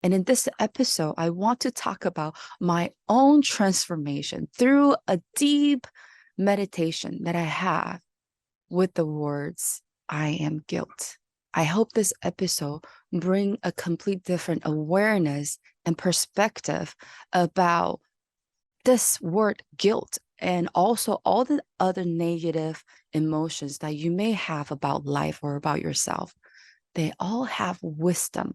And in this episode, I want to talk about my own transformation through a deep meditation that I have with the words, I am guilt. I hope this episode bring a complete different awareness and perspective about this word guilt and also all the other negative emotions that you may have about life or about yourself. They all have wisdom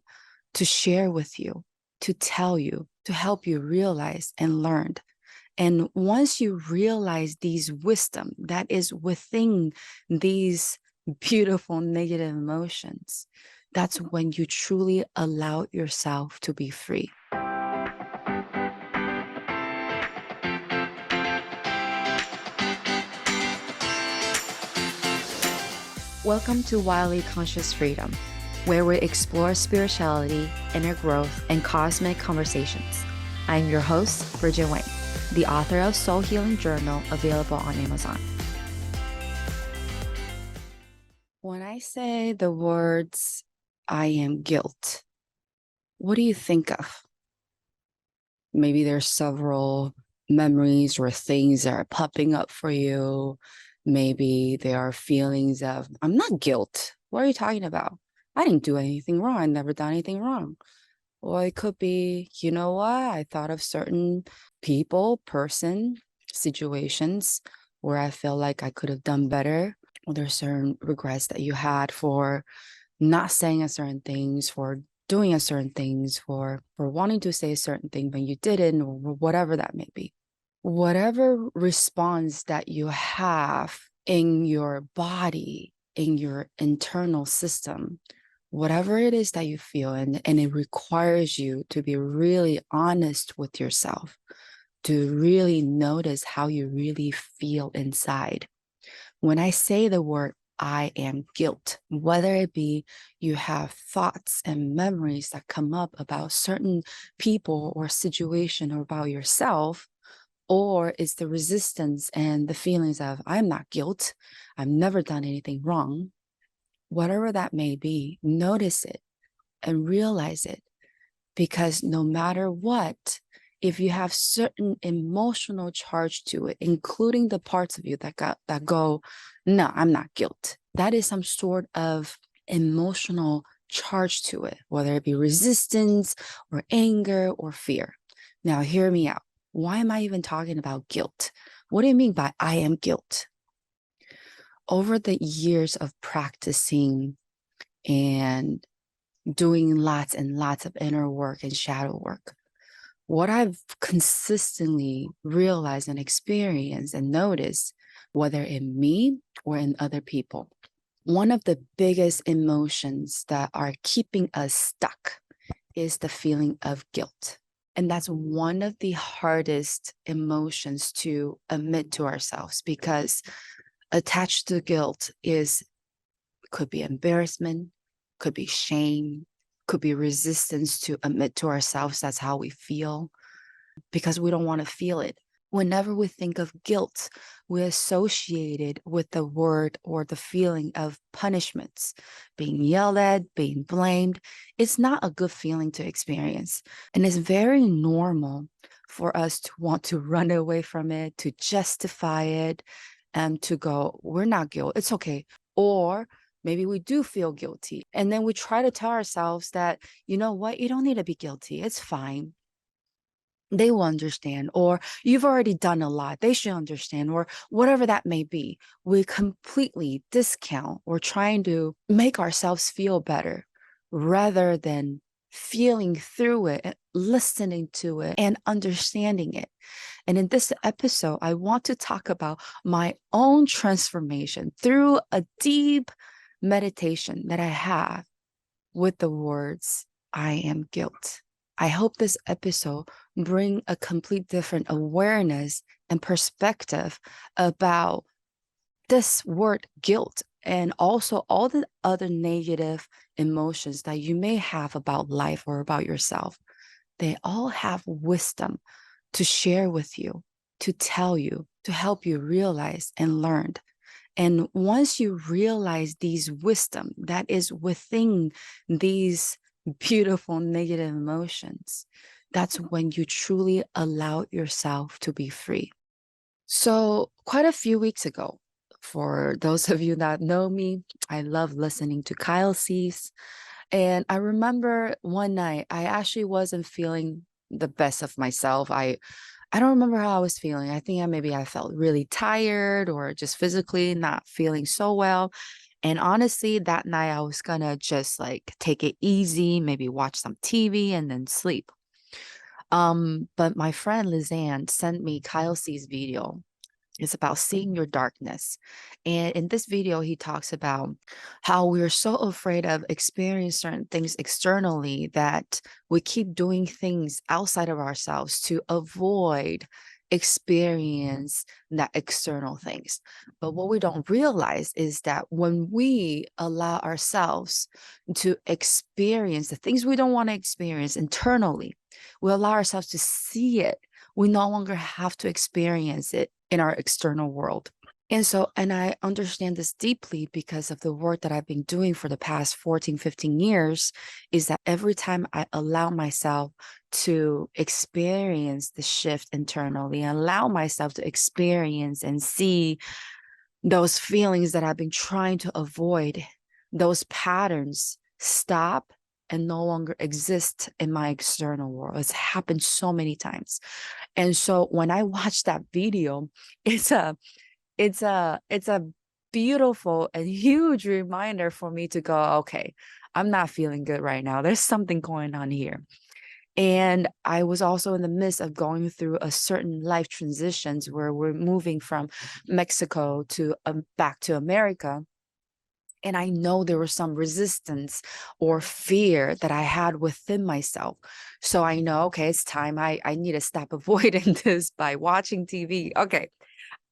to share with you, to tell you, to help you realize and learn. And once you realize these wisdom that is within these beautiful negative emotions, that's when you truly allow yourself to be free. Welcome to Wildly Conscious Freedom, where we explore spirituality, inner growth, and cosmic conversations. I'm your host, Bridget Wang, the author of Soul Healing Journal, available on Amazon. When I say the words, I am guilt, what do you think of? Maybe there's several memories or things that are popping up for you. Maybe there are feelings of, I'm not guilt. What are you talking about? I didn't do anything wrong. I never done anything wrong. Or it could be, you know what? I thought of certain people, person, situations where I feel like I could have done better. Or there's certain regrets that you had for not saying a certain things, for doing a certain things, for wanting to say a certain thing when you didn't, or whatever that may be. Whatever response that you have in your body, in your internal system, whatever it is that you feel, and it requires you to be really honest with yourself, to really notice how you really feel inside. When I say the word I am guilt, whether it be you have thoughts and memories that come up about certain people or situation or about yourself, or it's the resistance and the feelings of I'm not guilt, I've never done anything wrong, whatever that may be, notice it and realize it. Because no matter what, if you have certain emotional charge to it, including the parts of you that go, no, I'm not guilt. That is some sort of emotional charge to it, whether it be resistance or anger or fear. Now, hear me out. Why am I even talking about guilt? What do you mean by I am guilt? Over the years of practicing and doing lots and lots of inner work and shadow work, what I've consistently realized and experienced and noticed, whether in me or in other people, one of the biggest emotions that are keeping us stuck is the feeling of guilt. And that's one of the hardest emotions to admit to ourselves, because attached to guilt could be embarrassment, could be shame, could be resistance to admit to ourselves that's how we feel, because we don't want to feel it. Whenever we think of guilt, we associate it with the word or the feeling of punishments, being yelled at, being blamed. It's not a good feeling to experience. And it's very normal for us to want to run away from it, to justify it, and to go, we're not guilty. It's okay. Or maybe we do feel guilty. And then we try to tell ourselves that, you know what, you don't need to be guilty. It's fine. They will understand, or you've already done a lot, they should understand, or whatever that may be. We completely discount or trying to make ourselves feel better rather than feeling through it, listening to it, and understanding it. And in this episode, I want to talk about my own transformation through a deep meditation that I have with the words, I am guilt. I hope this episode bring a complete different awareness and perspective about this word guilt, and also all the other negative emotions that you may have about life or about yourself. They all have wisdom to share with you, to tell you, to help you realize and learn. And once you realize these wisdom that is within these beautiful negative emotions. That's when you truly allow yourself to be free. So, quite a few weeks ago, for those of you that know me, I love listening to Kyle Cease. And I remember one night I actually wasn't feeling the best of myself. I don't remember how I was feeling. I think maybe I felt really tired or just physically not feeling so well. And honestly, that night I was gonna just like take it easy, maybe watch some TV and then sleep. But my friend Lizanne sent me Kyle C's video. It's about seeing your darkness. And in this video, he talks about how we're so afraid of experiencing certain things externally that we keep doing things outside of ourselves to avoid experience that external things. But what we don't realize is that when we allow ourselves to experience the things we don't want to experience internally, we allow ourselves to see it. We no longer have to experience it in our external world. And I understand this deeply because of the work that I've been doing for the past 14, 15 years, is that every time I allow myself to experience the shift internally, allow myself to experience and see those feelings that I've been trying to avoid, those patterns stop and no longer exist in my external world. It's happened so many times. And so when I watch that video, it's a it's a beautiful and huge reminder for me to go, okay, I'm not feeling good right now. There's something going on here. And I was also in the midst of going through a certain life transitions where we're moving from Mexico to back to America. And I know there was some resistance or fear that I had within myself. So I know, okay, it's time. I need to stop avoiding this by watching TV. Okay,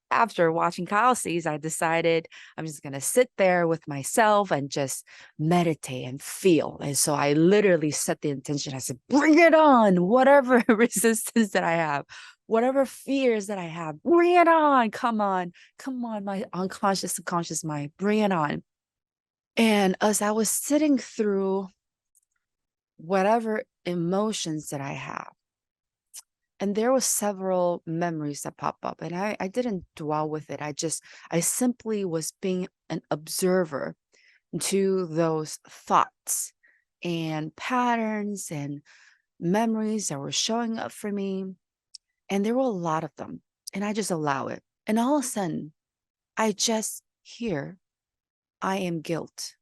after watching Kyle Cease, I decided I'm just going to sit there with myself and just meditate and feel. And so I literally set the intention. I said, bring it on, whatever resistance that I have, whatever fears that I have, bring it on. Come on, my unconscious, subconscious mind, bring it on. And as I was sitting through whatever emotions that I have, and there were several memories that pop up, and I didn't dwell with it. I simply was being an observer to those thoughts and patterns and memories that were showing up for me. And there were a lot of them. And I just allow it. And all of a sudden, I just hear, I am guilt.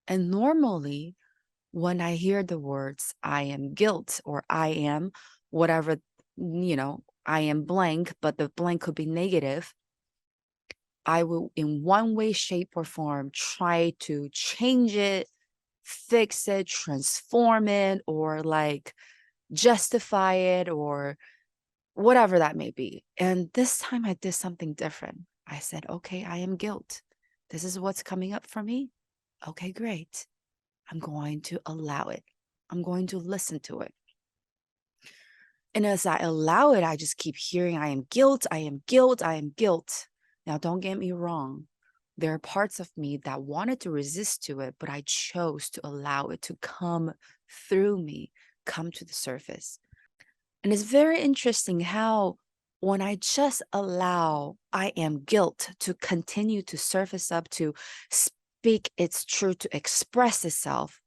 And normally, when I hear the words, I am guilt, or I am whatever, I am blank, but the blank could be negative, I will, in one way, shape, or form, try to change it, fix it, transform it, or like justify it, or whatever that may be. And this time I did something different. I said, okay, I am guilt. This is what's coming up for me. Okay, great. I'm going to allow it. I'm going to listen to it. And as I allow it, I just keep hearing, I am guilt, I am guilt, I am guilt. Now, don't get me wrong. There are parts of me that wanted to resist to it, but I chose to allow it to come through me, come to the surface. And it's very interesting how when I just allow I am guilt to continue to surface up, to speak its truth, to express itself,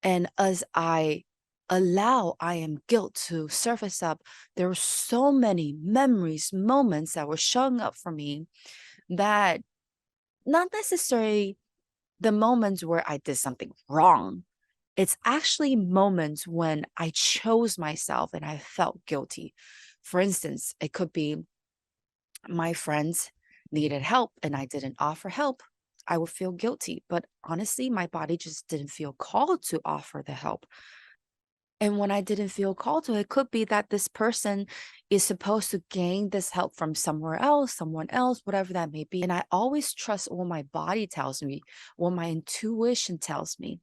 and as I allow I am guilt to surface up, there were so many memories, moments that were showing up for me that not necessarily the moments where I did something wrong. It's actually moments when I chose myself and I felt guilty. For instance, it could be my friends needed help and I didn't offer help. I would feel guilty. But honestly, my body just didn't feel called to offer the help. And when I didn't feel called to, it could be that this person is supposed to gain this help from somewhere else, someone else, whatever that may be. And I always trust what my body tells me, what my intuition tells me.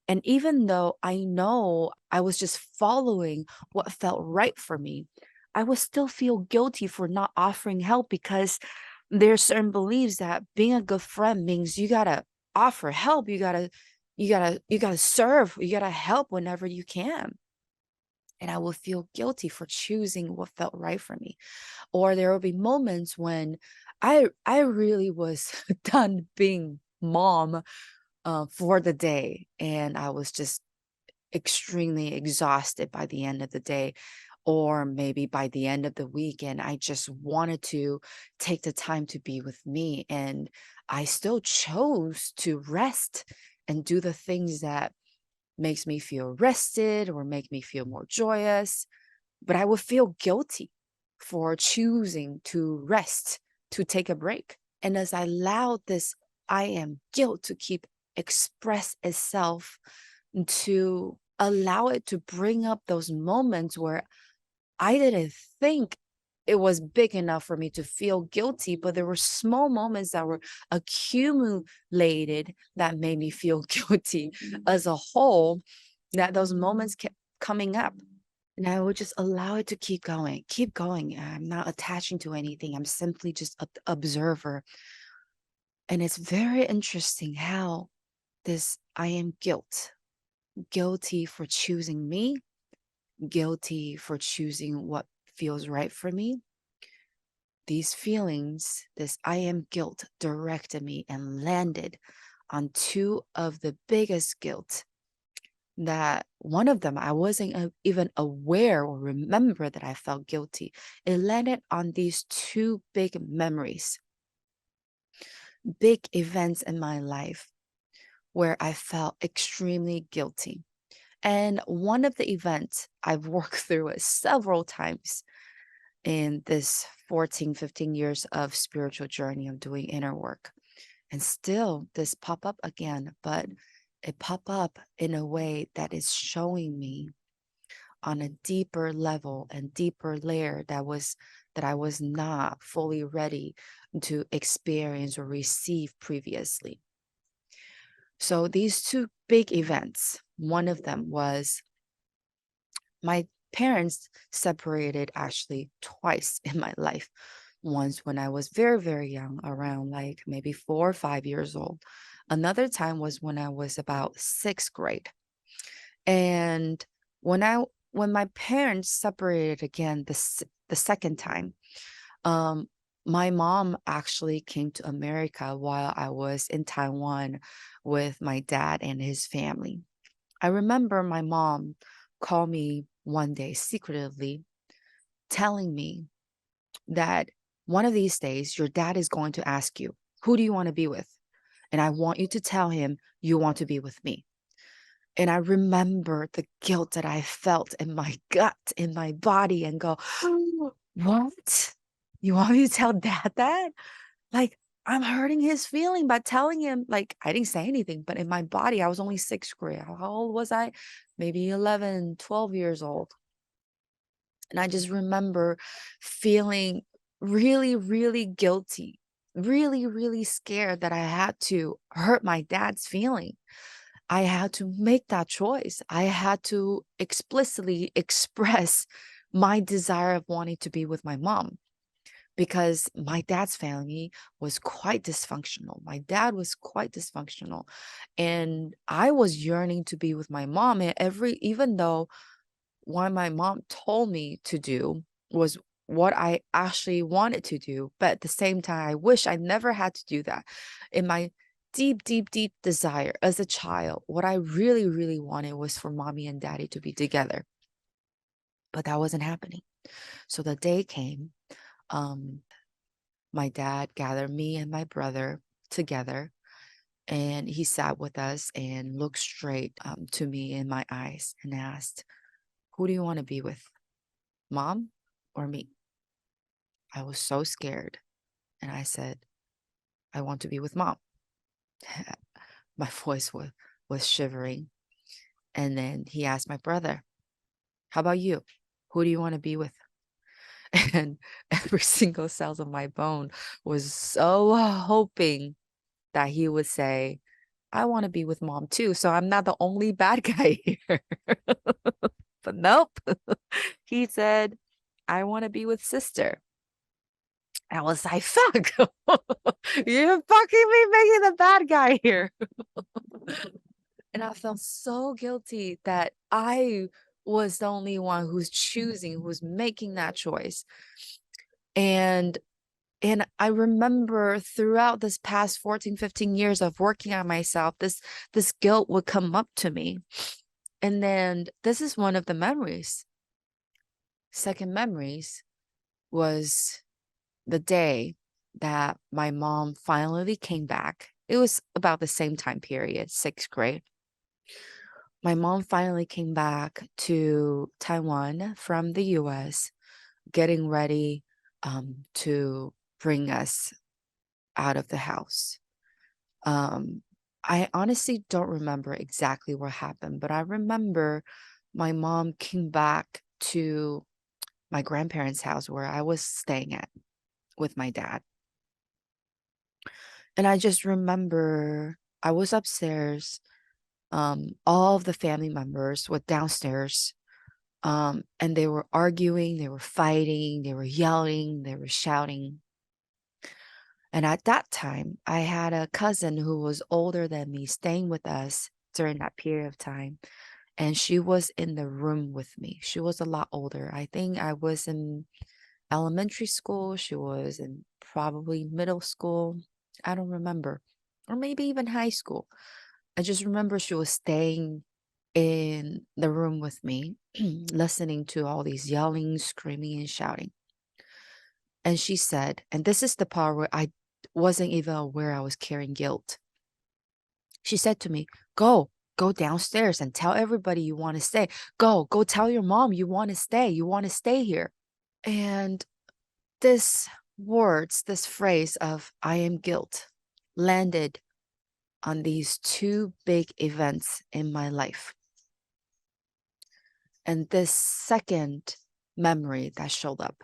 And even though I know I was just following what felt right for me, I would still feel guilty for not offering help because there's certain beliefs that being a good friend means you gotta offer help. You gotta you gotta serve, you gotta help whenever you can. And I will feel guilty for choosing what felt right for me. Or there will be moments when I really was done being mom for the day, and I was just extremely exhausted by the end of the day, or maybe by the end of the week, and I just wanted to take the time to be with me, and I still chose to rest and do the things that makes me feel rested or make me feel more joyous. But I would feel guilty for choosing to rest, to take a break. And as I allowed this I am guilt to keep express itself, to allow it to bring up those moments where I didn't think it was big enough for me to feel guilty, but there were small moments that were accumulated that made me feel guilty as a whole, that those moments kept coming up. And I would just allow it to keep going, keep going. I'm not attaching to anything. I'm simply just an observer. And it's very interesting how this I am guilty for choosing me, guilty for choosing what feels right for me. These feelings, this I am guilt, directed me and landed on two of the biggest guilt, that one of them I wasn't even aware or remember that I felt guilty. It landed on these two big memories, big events in my life where I felt extremely guilty. And one of the events I've worked through it several times in this 14, 15 years of spiritual journey of doing inner work. And still this pop up again, but it pop up in a way that is showing me on a deeper level and deeper layer that I was not fully ready to experience or receive previously. So these two big events, one of them was my parents separated actually twice in my life. Once when I was very, very young, around like maybe 4 or 5 years old. Another time was when I was about sixth grade. And when I when my parents separated again the second time, um, my mom actually came to America while I was in Taiwan with my dad and his family. I remember my mom called me one day secretively, telling me that one of these days your dad is going to ask you, who do you want to be with? And I want you to tell him you want to be with me. And I remember the guilt that I felt in my gut, in my body, and go, what? You want me to tell dad that? Like, I'm hurting his feeling by telling him, like, I didn't say anything, but in my body, I was only sixth grade. How old was I? Maybe 11, 12 years old. And I just remember feeling really, really guilty, really, really scared that I had to hurt my dad's feeling. I had to make that choice. I had to explicitly express my desire of wanting to be with my mom, because my dad's family was quite dysfunctional. My dad was quite dysfunctional. And I was yearning to be with my mom. And even though what my mom told me to do was what I actually wanted to do, but at the same time, I wish I never had to do that. In my deep, deep, deep desire as a child, what I really, really wanted was for mommy and daddy to be together. But that wasn't happening. So the day came, um, my dad gathered me and my brother together, and he sat with us and looked straight to me in my eyes and asked, who do you want to be with, mom or me? I was so scared. And I said, I want to be with mom. My voice was shivering. And then he asked my brother, how about you? Who do you want to be with? And every single cell of my bone was so hoping that he would say, I want to be with mom too. So I'm not the only bad guy here. But nope. He said, I want to be with sister. I was like, fuck, you're fucking me making the bad guy here. And I felt so guilty that I was the only one who's choosing, who's making that choice. And I remember throughout this past 14, 15 years of working on myself, this guilt would come up to me. And then this is one of the memories. Second memories was the day that my mom finally came back. It was about the same time period, sixth grade. My mom finally came back to Taiwan from the US, getting ready to bring us out of the house. Um, I honestly don't remember exactly what happened, but I remember my mom came back to my grandparents' house where I was staying at with my dad. And I just remember I was upstairs. All of the family members were downstairs. And they were arguing, they were fighting, they were yelling, they were shouting. And at that time, I had a cousin who was older than me staying with us during that period of time. And she was in the room with me. She was a lot older. I think I was in elementary school. She was in probably middle school. I don't remember. Or maybe even high school. I just remember she was staying in the room with me, listening to all these yelling, screaming, and shouting. And she said, and this is the part where I wasn't even aware I was carrying guilt. She said to me, go downstairs and tell everybody you want to stay. Go tell your mom you want to stay. You want to stay here. And this words, this phrase of I am guilt landed on these two big events in my life. And this second memory that showed up,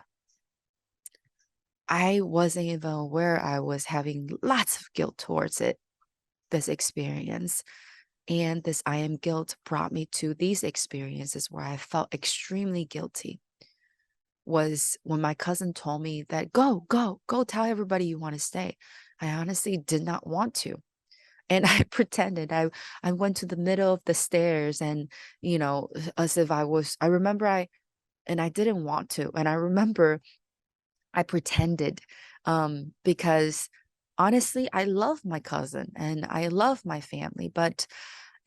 I wasn't even aware I was having lots of guilt towards it, this experience. And this I am guilt brought me to these experiences where I felt extremely guilty. Was when my cousin told me that go tell everybody you want to stay. I honestly did not want to. And I pretended I went to the middle of the stairs and, as if I remember and I didn't want to. And I remember I pretended because honestly, I love my cousin and I love my family, but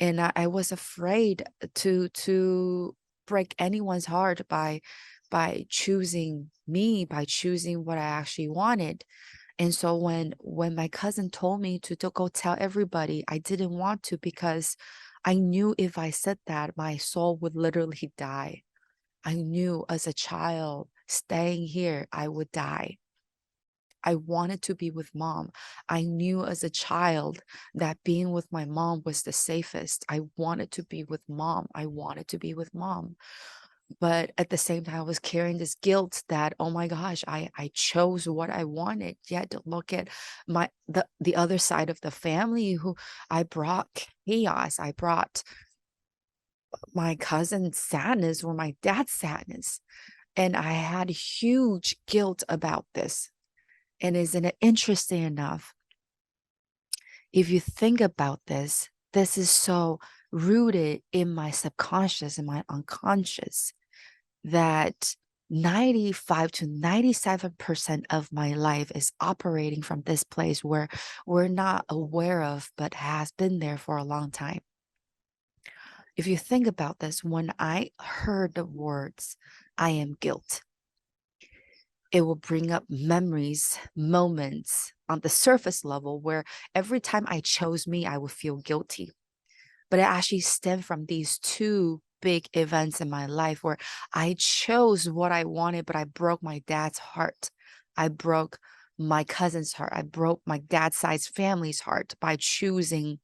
and I was afraid to break anyone's heart by choosing me, by choosing what I actually wanted. And so when my cousin told me to go tell everybody, I didn't want to because I knew if I said that, my soul would literally die. I knew as a child staying here, I would die. I wanted to be with mom. I knew as a child that being with my mom was the safest. I wanted to be with mom. I wanted to be with mom. But at the same time, I was carrying this guilt that, oh my gosh, I chose what I wanted. Yet look at the other side of the family who I brought chaos. I brought my cousin's sadness or my dad's sadness. And I had huge guilt about this. And isn't it interesting enough? If you think about this, this is so rooted in my subconscious and my unconscious that 95 to 97% of my life is operating from this place where we're not aware of, but has been there for a long time. If you think about this, when I heard the words, I am guilt, it will bring up memories, moments on the surface level where every time I chose me, I would feel guilty. But it actually stemmed from these two big events in my life where I chose what I wanted, but I broke my dad's heart. I broke my cousin's heart. I broke my dad's side's family's heart by choosing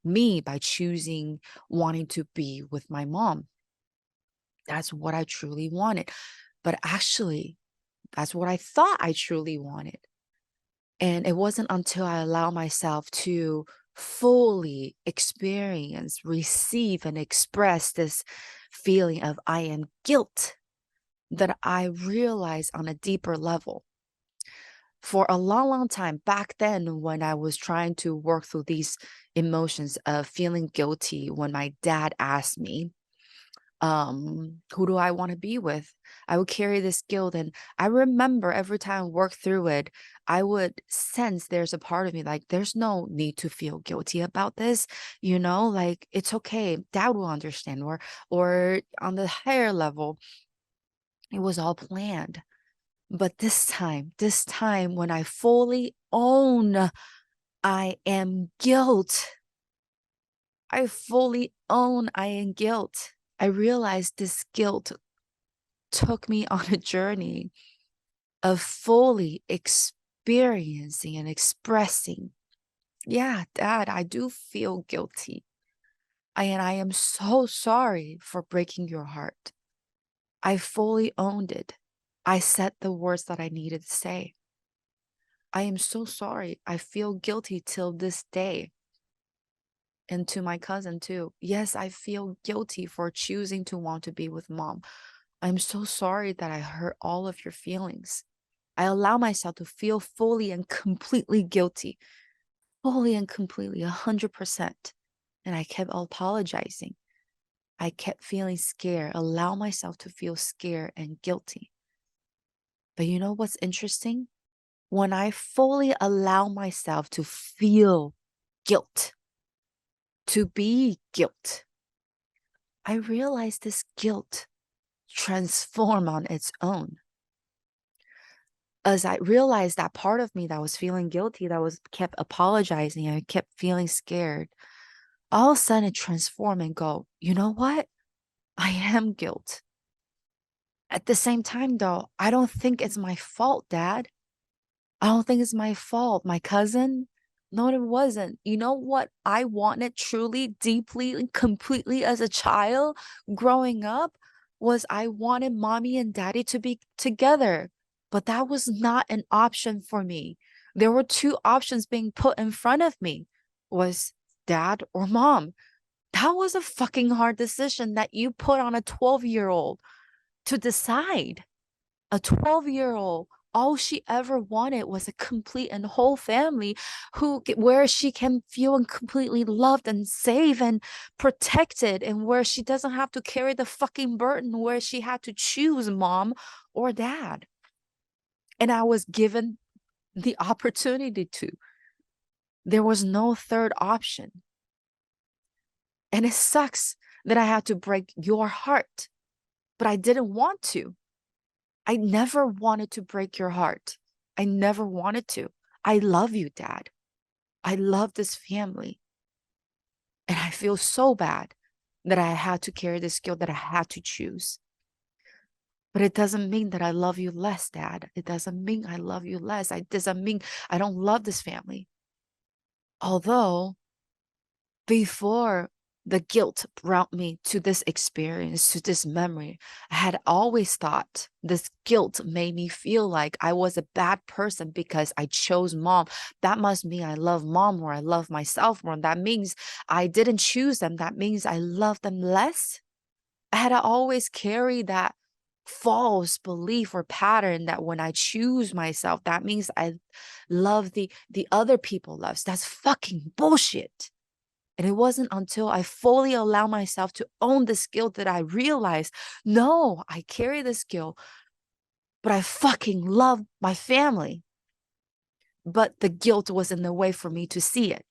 me, by choosing wanting to be with my mom. That's what I truly wanted. But actually, that's what I thought I truly wanted. And it wasn't until I allowed myself to fully experience, receive, and express this feeling of I am guilt that I realized on a deeper level For a long, long time back then, when I was trying to work through these emotions of feeling guilty when my dad asked me, who do I want to be with? I would carry this guilt. And I remember every time I worked through it, I would sense there's a part of me like, there's no need to feel guilty about this. Like it's okay. Dad will understand. Or on the higher level, it was all planned. But this time when I fully own I am guilt, I fully own I am guilt. I realized this guilt took me on a journey of fully experiencing and expressing, yeah, Dad, I do feel guilty. And I am so sorry for breaking your heart. I fully owned it. I said the words that I needed to say. I am so sorry. I feel guilty till this day. And to my cousin too. Yes, I feel guilty for choosing to want to be with mom. I'm so sorry that I hurt all of your feelings. I allow myself to feel fully and completely guilty, fully and completely, 100%. And I kept apologizing. I kept feeling scared, allow myself to feel scared and guilty. But you know what's interesting? When I fully allow myself to feel guilt, to be guilt, I realized this guilt transform on its own. As I realized that part of me that was feeling guilty, that was kept apologizing, I kept feeling scared, all of a sudden it transformed and go, you know what? I am guilt. At the same time, though, I don't think it's my fault, Dad. I don't think it's my fault. My cousin, no, it wasn't. You know what I wanted truly, deeply, and completely as a child growing up was I wanted mommy and daddy to be together. But that was not an option for me. There were two options being put in front of me was dad or mom. That was a fucking hard decision that you put on a 12-year-old to decide. A 12-year-old, all she ever wanted was a complete and whole family where she can feel completely loved and safe and protected, and where she doesn't have to carry the fucking burden where she had to choose mom or dad. And I was given the opportunity to. There was no third option. And it sucks that I had to break your heart, but I didn't want to. I never wanted to break your heart. I never wanted to. I love you, Dad. I love this family. And I feel so bad that I had to carry this guilt, that I had to choose. But it doesn't mean that I love you less, Dad. It doesn't mean I love you less. It doesn't mean I don't love this family. Although before the guilt brought me to this experience, to this memory, I had always thought this guilt made me feel like I was a bad person because I chose mom. That must mean I love mom more, I love myself more. That means I didn't choose them. That means I love them less. I had always carried that false belief or pattern that when I choose myself, that means I love the other people loves. That's fucking bullshit. And it wasn't until I fully allow myself to own this guilt that I realized, no, I carry this guilt, but I fucking love my family. But the guilt was in the way for me to see it,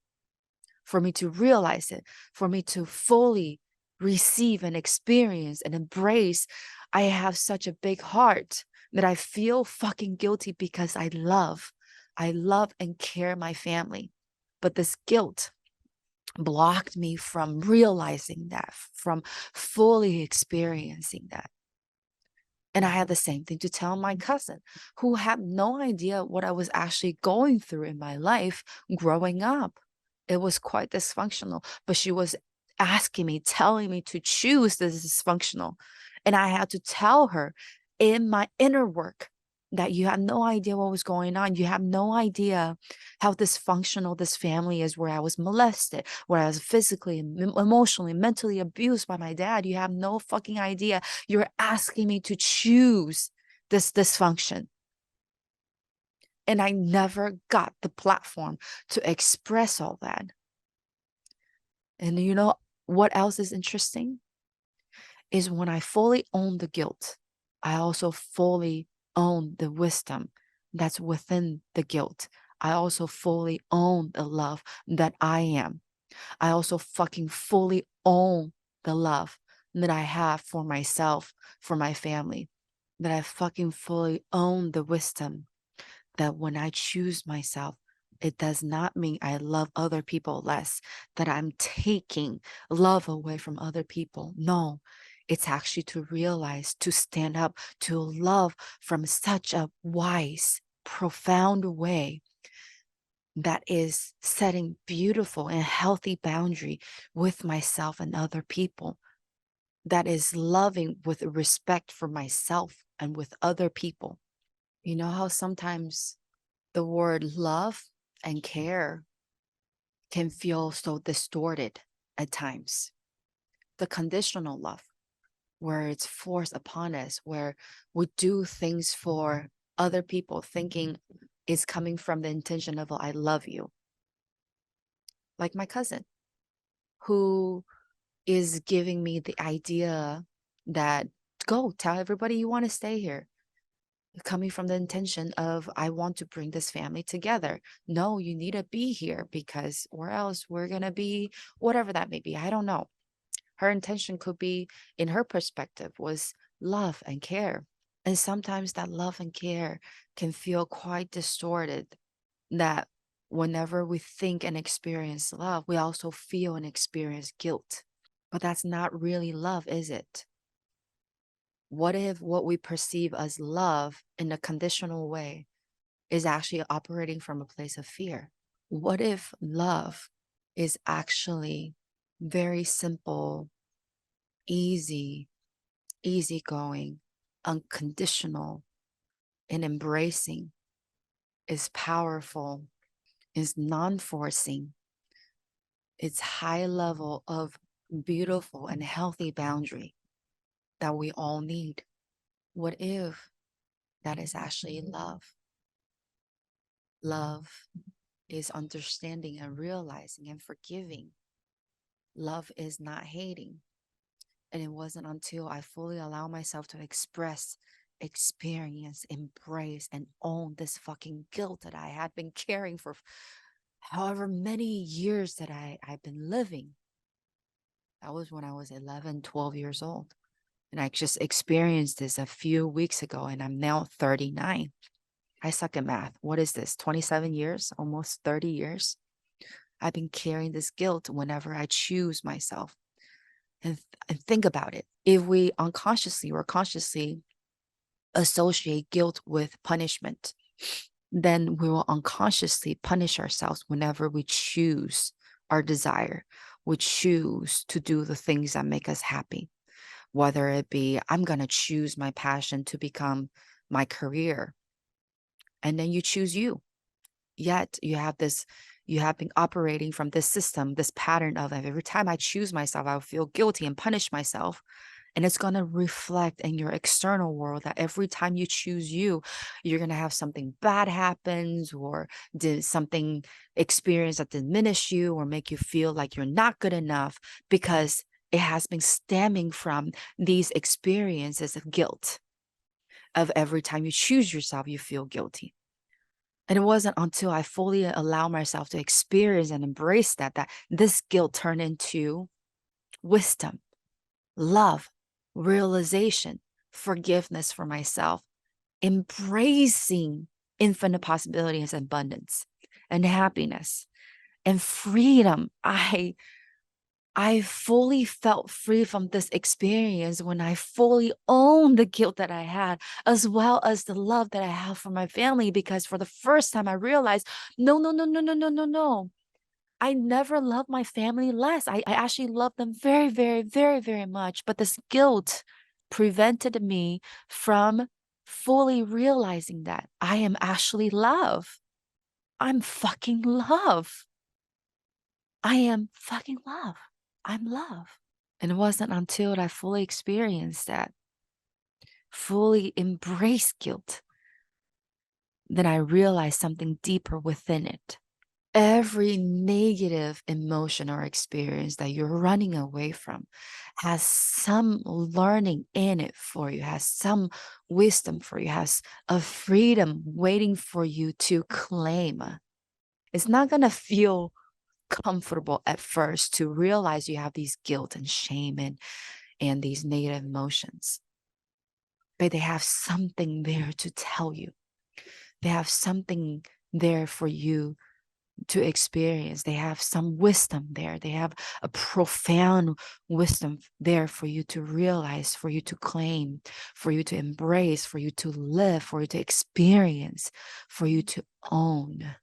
for me to realize it, for me to fully receive and experience and embrace. I have such a big heart that I feel fucking guilty because I love and care my family. But this guilt blocked me from realizing that, from fully experiencing that. And I had the same thing to tell my cousin, who had no idea what I was actually going through in my life growing up. It was quite dysfunctional, but she was asking me, telling me to choose this dysfunctional. And I had to tell her in my inner work that you have no idea what was going on. You have no idea how dysfunctional this family is, where I was molested, where I was physically, emotionally, mentally abused by my dad. You have no fucking idea. You're asking me to choose this dysfunction. And I never got the platform to express all that. And you know what else is interesting? Is when I fully own the guilt, I also fully own the wisdom that's within the guilt. I also fully own the love that I am. I also fucking fully own the love that I have for myself, for my family, that I fucking fully own the wisdom that when I choose myself, it does not mean I love other people less, that I'm taking love away from other people. No, it's actually to realize, to stand up, to love from such a wise, profound way that is setting beautiful and healthy boundary with myself and other people, that is loving with respect for myself and with other people. You know how sometimes the word love and care can feel so distorted at times. The conditional love, where it's forced upon us, where we do things for other people, thinking it's coming from the intention of, I love you. Like my cousin, who is giving me the idea that go tell everybody you want to stay here, coming from the intention of, I want to bring this family together. No, you need to be here because, or else we're going to be whatever that may be. I don't know. Her intention could be, in her perspective, was love and care. And sometimes that love and care can feel quite distorted, that whenever we think and experience love, we also feel and experience guilt. But that's not really love, is it? What if what we perceive as love in a conditional way is actually operating from a place of fear? What if love is actually very simple, easy, easygoing, unconditional, and embracing, is powerful, is non-forcing, it's high level of beautiful and healthy boundary that we all need? What if that is actually love? Love is understanding and realizing and forgiving. Love is not hating. And it wasn't until I fully allow myself to express, experience, embrace, and own this fucking guilt that I had been carrying for however many years that I've been living. That was when I was 11, 12 years old. And I just experienced this a few weeks ago, and I'm now 39. I suck at math. What is this? 27 years, almost 30 years. I've been carrying this guilt whenever I choose myself. And think about it. If we unconsciously or consciously associate guilt with punishment, then we will unconsciously punish ourselves whenever we choose our desire. We choose to do the things that make us happy, whether it be, I'm going to choose my passion to become my career. And then you choose you. Yet you have been operating from this system, this pattern of, every time I choose myself, I'll feel guilty and punish myself. And it's going to reflect in your external world that every time you choose you, you're going to have something bad happens, or did something experience that diminish you or make you feel like you're not good enough, because it has been stemming from these experiences of guilt. Of every time you choose yourself, you feel guilty. And it wasn't until I fully allow myself to experience and embrace that this guilt turned into wisdom, love, realization, forgiveness for myself, embracing infinite possibilities and abundance and happiness and freedom. I fully felt free from this experience when I fully owned the guilt that I had, as well as the love that I have for my family. Because for the first time, I realized, no, no, no, no, no, no, no, no. I never loved my family less. I actually love them very, very, very, very much. But this guilt prevented me from fully realizing that I am actually love. I'm fucking love. I am fucking love. I'm love. And it wasn't until I fully experienced that, fully embraced guilt, then I realized something deeper within it. Every negative emotion or experience that you're running away from has some learning in it for you, has some wisdom for you, has a freedom waiting for you to claim. It's not going to feel comfortable at first to realize you have these guilt and shame and these negative emotions, but they have something there to tell you. They have something there for you to experience. They have some wisdom there. They have a profound wisdom there for you to realize, for you to claim, for you to embrace, for you to live, for you to experience, for you to own.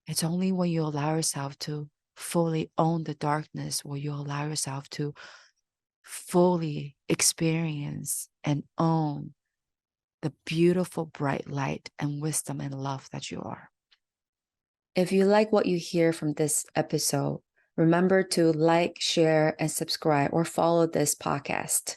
It's only when you allow yourself to fully own the darkness, will you allow yourself to fully experience and own the beautiful bright light and wisdom and love that you are. If you like what you hear from this episode, remember to like, share, and subscribe or follow this podcast.